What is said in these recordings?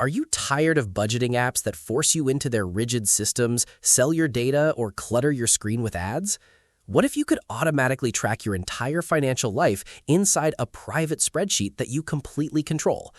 Are you tired of budgeting apps that force you into their rigid systems, sell your data, or clutter your screen with ads? What if you could automatically track your entire financial life inside a private spreadsheet that you completely control?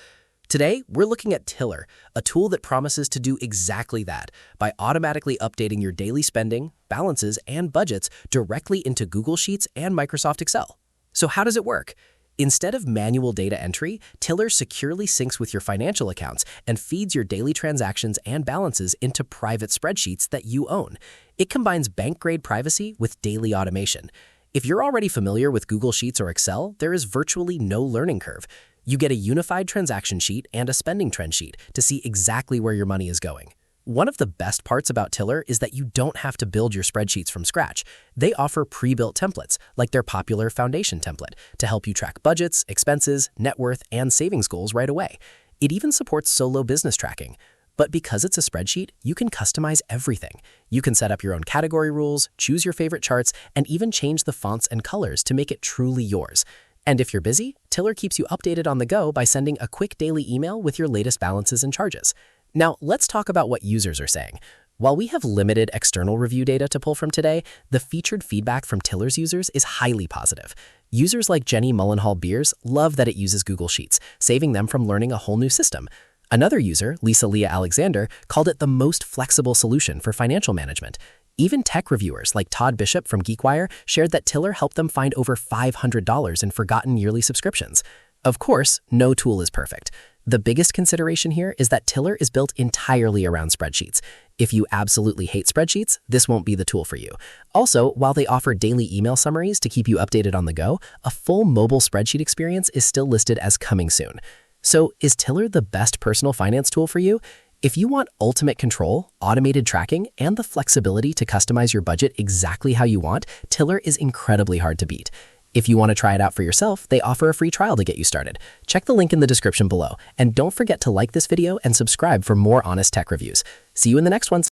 Today, we're looking at Tiller, a tool that promises to do exactly that by automatically updating your daily spending, balances, and budgets directly into Google Sheets and Microsoft Excel. So how does it work? Instead of manual data entry, Tiller securely syncs with your financial accounts and feeds your daily transactions and balances into private spreadsheets that you own. It combines bank-grade privacy with daily automation. If you're already familiar with Google Sheets or Excel, there is virtually no learning curve. You get a unified transaction sheet and a spending trend sheet to see exactly where your money is going. One of the best parts about Tiller is that you don't have to build your spreadsheets from scratch. They offer pre-built templates, like their popular foundation template, to help you track budgets, expenses, net worth, and savings goals right away. It even supports solo business tracking. But because it's a spreadsheet, you can customize everything. You can set up your own category rules, choose your favorite charts, and even change the fonts and colors to make it truly yours. And if you're busy, Tiller keeps you updated on the go by sending a quick daily email with your latest balances and charges. Now, let's talk about what users are saying. While we have limited external review data to pull from today, the featured feedback from Tiller's users is highly positive. Users like Jenny Mullenhall-Beers love that it uses Google Sheets, saving them from learning a whole new system. Another user, Lisa Leah Alexander, called it the most flexible solution for financial management. Even tech reviewers like Todd Bishop from GeekWire shared that Tiller helped them find over $500 in forgotten yearly subscriptions. Of course, no tool is perfect. The biggest consideration here is that Tiller is built entirely around spreadsheets. If you absolutely hate spreadsheets, this won't be the tool for you. Also, while they offer daily email summaries to keep you updated on the go, a full mobile spreadsheet experience is still listed as coming soon. So, is Tiller the best personal finance tool for you? If you want ultimate control, automated tracking, and the flexibility to customize your budget exactly how you want, Tiller is incredibly hard to beat. If you want to try it out for yourself, they offer a free trial to get you started. Check the link in the description below, and don't forget to like this video and subscribe for more honest tech reviews. See you in the next one.